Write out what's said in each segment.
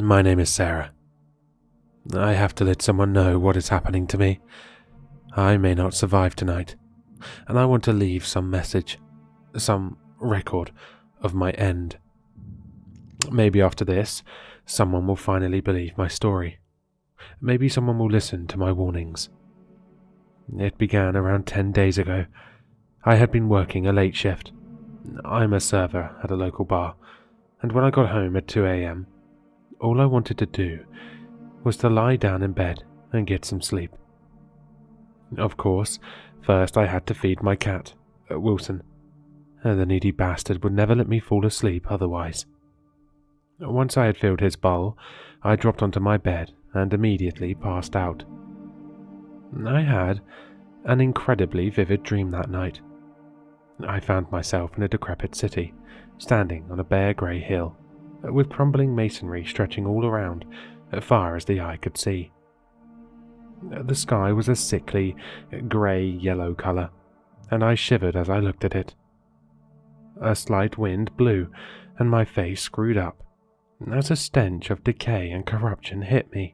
My name is Sarah. I have to let someone know what is happening to me. I may not survive tonight, and I want to leave some message, some record of my end. Maybe after this, someone will finally believe my story. Maybe someone will listen to my warnings. It began around 10 days ago. I had been working a late shift. I'm a server at a local bar, and when I got home at 2 a.m., all I wanted to do was to lie down in bed and get some sleep. Of course, first I had to feed my cat, Wilson. The needy bastard would never let me fall asleep otherwise. Once I had filled his bowl, I dropped onto my bed and immediately passed out. I had an incredibly vivid dream that night. I found myself in a decrepit city, standing on a bare grey hill, with crumbling masonry stretching all around, as far as the eye could see. The sky was a sickly, grey-yellow colour, and I shivered as I looked at it. A slight wind blew, and my face screwed up, as a stench of decay and corruption hit me.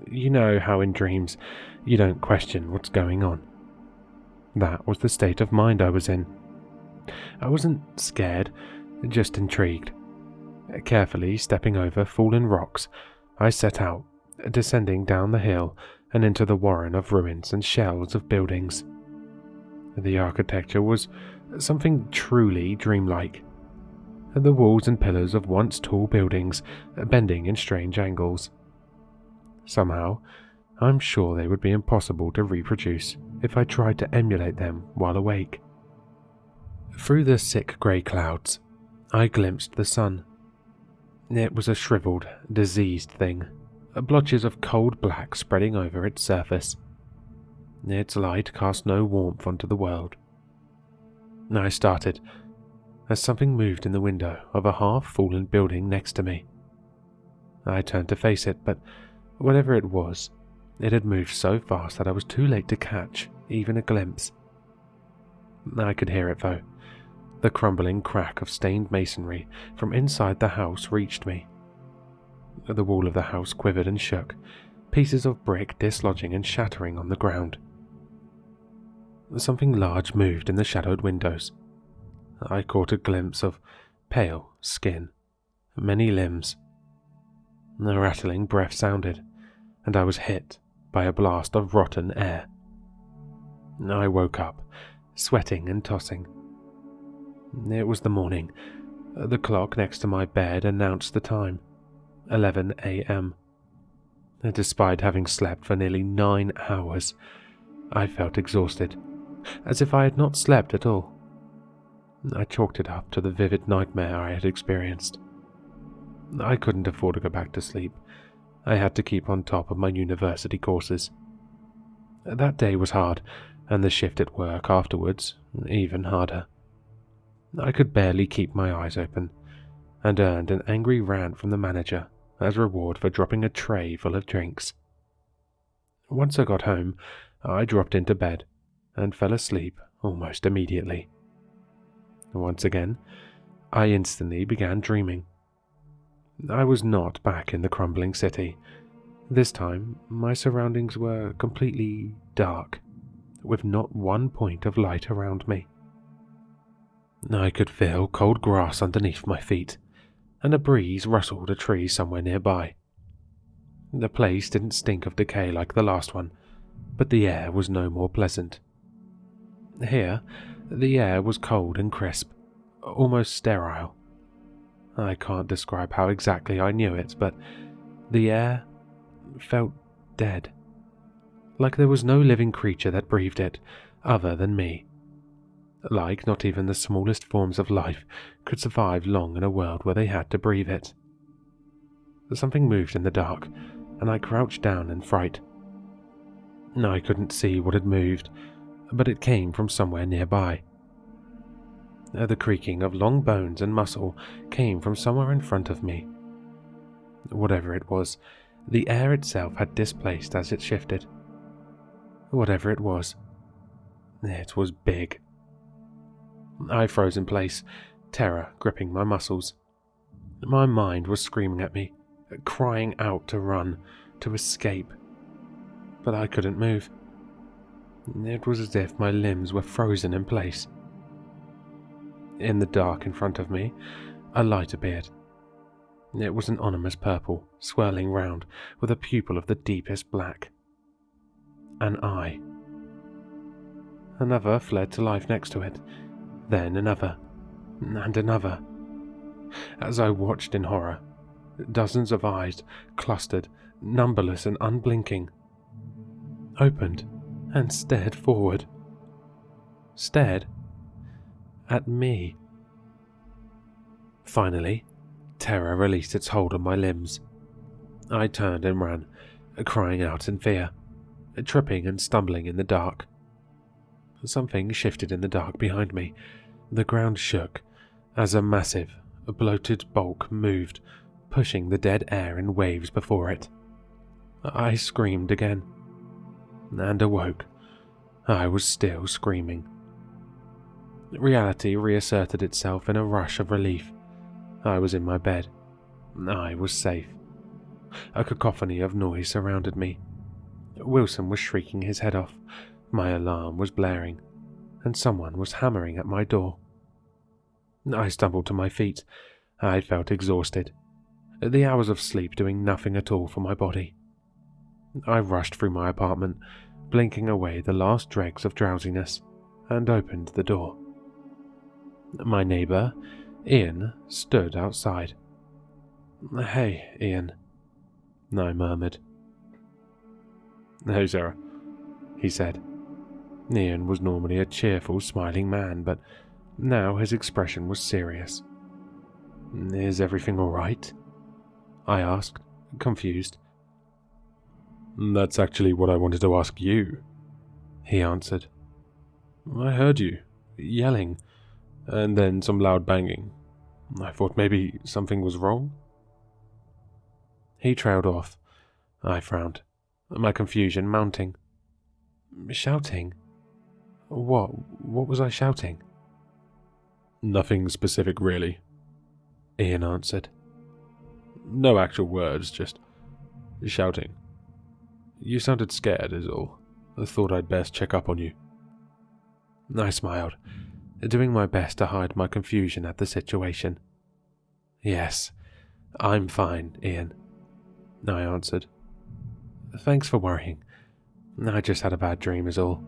You know how in dreams you don't question what's going on. That was the state of mind I was in. I wasn't scared, just intrigued. Carefully stepping over fallen rocks, I set out, descending down the hill and into the warren of ruins and shells of buildings. The architecture was something truly dreamlike. The walls and pillars of once tall buildings bending in strange angles. Somehow, I'm sure they would be impossible to reproduce if I tried to emulate them while awake. Through the sick grey clouds, I glimpsed the sun. It was a shriveled, diseased thing, blotches of cold black spreading over its surface. Its light cast no warmth onto the world. I started as something moved in the window of a half-fallen building next to me. I turned to face it, but whatever it was, it had moved so fast that I was too late to catch even a glimpse. I could hear it though. The crumbling crack of stained masonry from inside the house reached me. The wall of the house quivered and shook, pieces of brick dislodging and shattering on the ground. Something large moved in the shadowed windows. I caught a glimpse of pale skin, many limbs. A rattling breath sounded, and I was hit by a blast of rotten air. I woke up, sweating and tossing. It was the morning. The clock next to my bed announced the time, 11 a.m. Despite having slept for nearly 9 hours, I felt exhausted, as if I had not slept at all. I chalked it up to the vivid nightmare I had experienced. I couldn't afford to go back to sleep. I had to keep on top of my university courses. That day was hard, and the shift at work afterwards even harder. I could barely keep my eyes open, and earned an angry rant from the manager as reward for dropping a tray full of drinks. Once I got home, I dropped into bed and fell asleep almost immediately. Once again, I instantly began dreaming. I was not back in the crumbling city. This time, my surroundings were completely dark, with not one point of light around me. I could feel cold grass underneath my feet, and a breeze rustled a tree somewhere nearby. The place didn't stink of decay like the last one, but the air was no more pleasant. Here, the air was cold and crisp, almost sterile. I can't describe how exactly I knew it, but the air felt dead, like there was no living creature that breathed it other than me. Like not even the smallest forms of life could survive long in a world where they had to breathe it. Something moved in the dark, and I crouched down in fright. I couldn't see what had moved, but it came from somewhere nearby. The creaking of long bones and muscle came from somewhere in front of me. Whatever it was, the air itself had displaced as it shifted. Whatever it was big. I froze in place, terror gripping my muscles. My mind was screaming at me, crying out to run, to escape. But I couldn't move. It was as if my limbs were frozen in place. In the dark in front of me, a light appeared. It was an ominous purple, swirling round with a pupil of the deepest black. An eye. Another fled to life next to it, then another, and another. As I watched in horror, dozens of eyes, clustered, numberless and unblinking, opened and stared forward. Stared at me. Finally, terror released its hold on my limbs. I turned and ran, crying out in fear, tripping and stumbling in the dark. Something shifted in the dark behind me. The ground shook as a massive, bloated bulk moved, pushing the dead air in waves before it. I screamed again, and awoke. I was still screaming. Reality reasserted itself in a rush of relief. I was in my bed. I was safe. A cacophony of noise surrounded me. Wilson was shrieking his head off. My alarm was blaring, and someone was hammering at my door. I stumbled to my feet. I felt exhausted, the hours of sleep doing nothing at all for my body. I rushed through my apartment, blinking away the last dregs of drowsiness, and opened the door. My neighbour, Ian, stood outside. "Hey, Ian," I murmured. "Hey, Sarah," he said. Ian was normally a cheerful, smiling man, but now his expression was serious. "Is everything all right?" I asked, confused. "That's actually what I wanted to ask you," he answered. "I heard you, yelling, and then some loud banging. I thought maybe something was wrong." He trailed off. I frowned, my confusion mounting. Shouting? What was I shouting? "Nothing specific, really," Ian answered. "No actual words, just shouting. You sounded scared is all. I thought I'd best check up on you." I smiled, doing my best to hide my confusion at the situation. "Yes, I'm fine, Ian," I answered. "Thanks for worrying. I just had a bad dream is all.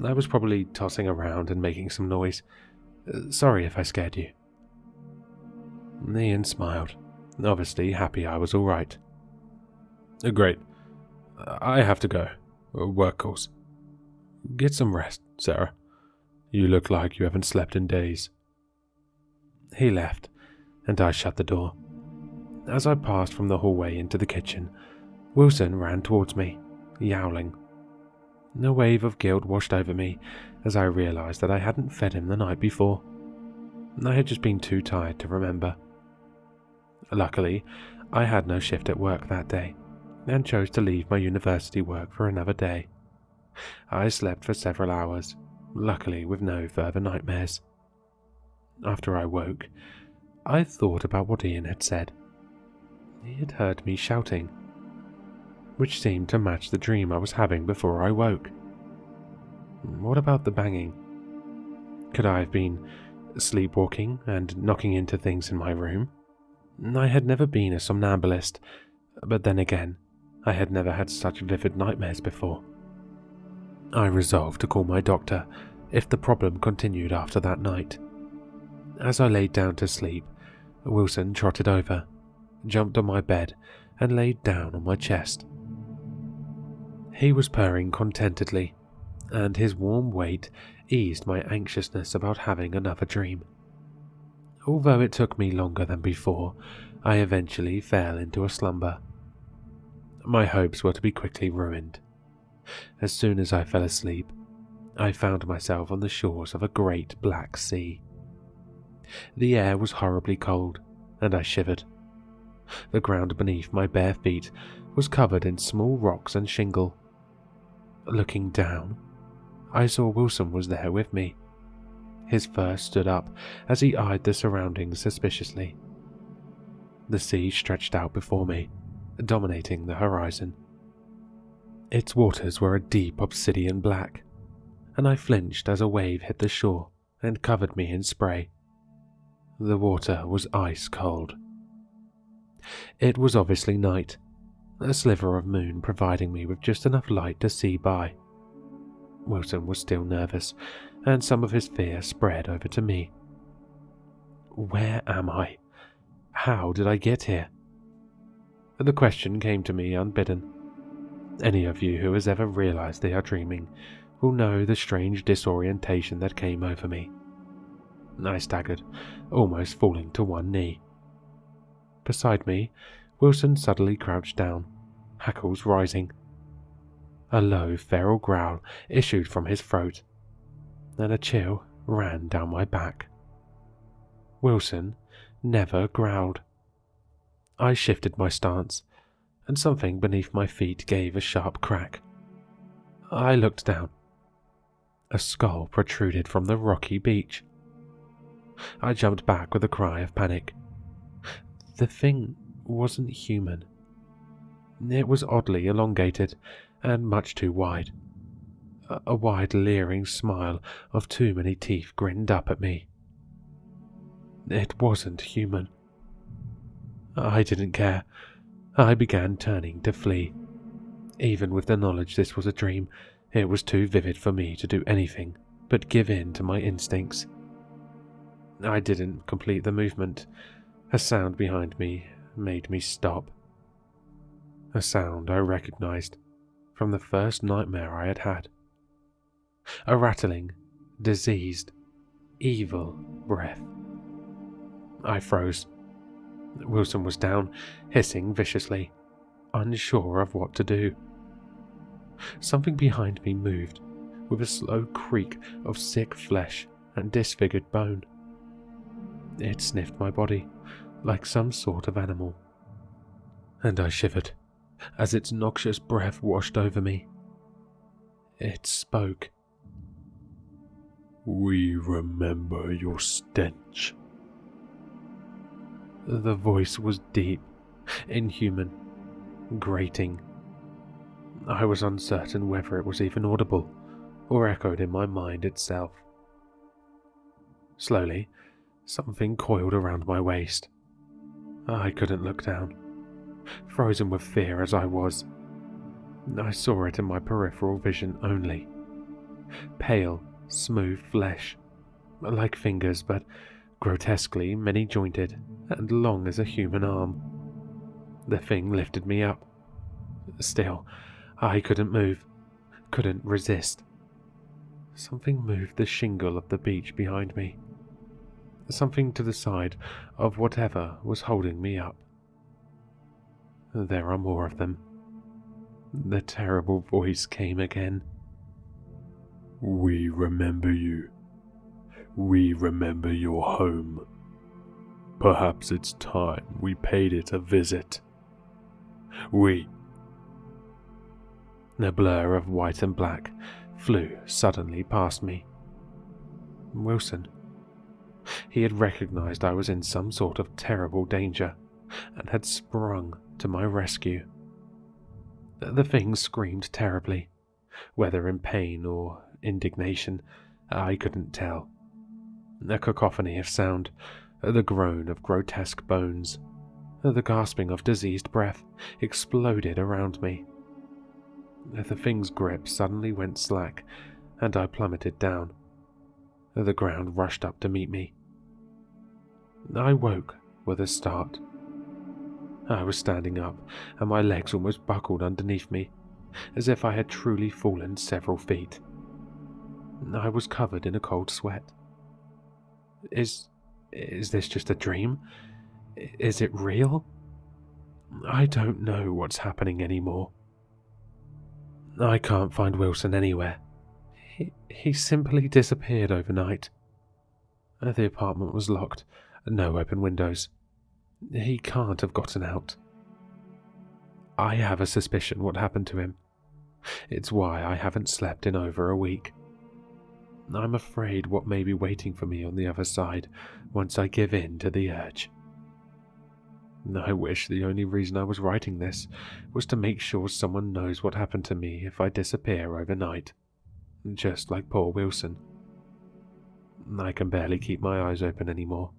I was probably tossing around and making some noise. Sorry if I scared you." Ian smiled, obviously happy I was all right. "Great. I have to go. Work calls. Get some rest, Sarah. You look like you haven't slept in days." He left, and I shut the door. As I passed from the hallway into the kitchen, Wilson ran towards me, yowling. A wave of guilt washed over me as I realized that I hadn't fed him the night before. I had just been too tired to remember. Luckily, I had no shift at work that day, and chose to leave my university work for another day. I slept for several hours, luckily with no further nightmares. After I woke, I thought about what Ian had said. He had heard me shouting, which seemed to match the dream I was having before I woke. What about the banging? Could I have been sleepwalking and knocking into things in my room? I had never been a somnambulist, but then again, I had never had such vivid nightmares before. I resolved to call my doctor if the problem continued after that night. As I laid down to sleep, Wilson trotted over, jumped on my bed, and laid down on my chest. He was purring contentedly, and his warm weight eased my anxiousness about having another dream. Although it took me longer than before, I eventually fell into a slumber. My hopes were to be quickly ruined. As soon as I fell asleep, I found myself on the shores of a great black sea. The air was horribly cold, and I shivered. The ground beneath my bare feet was covered in small rocks and shingle. Looking down, I saw Wilson was there with me. His fur stood up as he eyed the surroundings suspiciously. The sea stretched out before me, dominating the horizon. Its waters were a deep obsidian black, and I flinched as a wave hit the shore and covered me in spray. The water was ice cold. It was obviously night, a sliver of moon providing me with just enough light to see by. Wilson was still nervous, and some of his fear spread over to me. Where am I? How did I get here? The question came to me unbidden. Any of you who has ever realized they are dreaming will know the strange disorientation that came over me. I staggered, almost falling to one knee. Beside me, Wilson suddenly crouched down, hackles rising. A low, feral growl issued from his throat, and a chill ran down my back. Wilson never growled. I shifted my stance, and something beneath my feet gave a sharp crack. I looked down. A skull protruded from the rocky beach. I jumped back with a cry of panic. The thing wasn't human. It was oddly elongated and much too wide. A wide, leering smile of too many teeth grinned up at me. It wasn't human. I didn't care. I began turning to flee. Even with the knowledge this was a dream, it was too vivid for me to do anything but give in to my instincts. I didn't complete the movement. A sound behind me made me stop. A sound I recognized from the first nightmare I had had. A rattling, diseased, evil breath. I froze. Wilson was down, hissing viciously, unsure of what to do. Something behind me moved, with a slow creak of sick flesh and disfigured bone. It sniffed my body, like some sort of animal, and I shivered as its noxious breath washed over me. It spoke. "We remember your stench." The voice was deep, inhuman, grating. I was uncertain whether it was even audible or echoed in my mind itself. Slowly, something coiled around my waist. I couldn't look down, frozen with fear as I was. I saw it in my peripheral vision only. Pale, smooth flesh, like fingers, but grotesquely many-jointed and long as a human arm. The thing lifted me up. Still, I couldn't move, couldn't resist. Something moved the shingle of the beach behind me. Something to the side of whatever was holding me up. There are more of them. The terrible voice came again. "We remember you. We remember your home. Perhaps it's time we paid it a visit. We..." A blur of white and black flew suddenly past me. Wilson. He had recognized I was in some sort of terrible danger and had sprung to my rescue. The thing screamed terribly, whether in pain or indignation, I couldn't tell. A cacophony of sound, the groan of grotesque bones, the gasping of diseased breath exploded around me. The thing's grip suddenly went slack, and I plummeted down. The ground rushed up to meet me. I woke with a start. I was standing up, and my legs almost buckled underneath me, as if I had truly fallen several feet. I was covered in a cold sweat. Is this just a dream? Is it real? I don't know what's happening anymore. I can't find Wilson anywhere. He simply disappeared overnight. The apartment was locked, no open windows. He can't have gotten out. I have a suspicion what happened to him. It's why I haven't slept in over a week. I'm afraid what may be waiting for me on the other side once I give in to the urge. I wish the only reason I was writing this was to make sure someone knows what happened to me if I disappear overnight, just like poor Wilson. I can barely keep my eyes open anymore,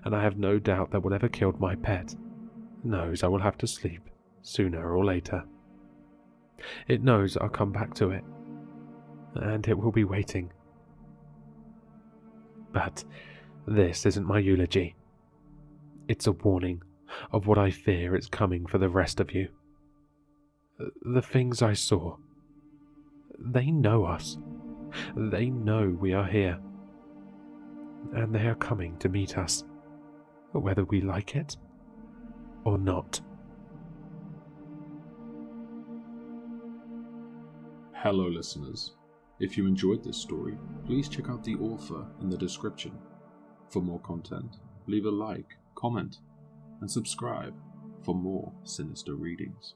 and I have no doubt that whatever killed my pet knows I will have to sleep sooner or later. It knows I'll come back to it, and it will be waiting. But this isn't my eulogy. It's a warning of what I fear is coming for the rest of you. The things I saw, they know us. They know we are here. And they are coming to meet us, whether we like it or not. Hello listeners, if you enjoyed this story, please check out the author in the description. For more content, leave a like, comment, and subscribe for more sinister readings.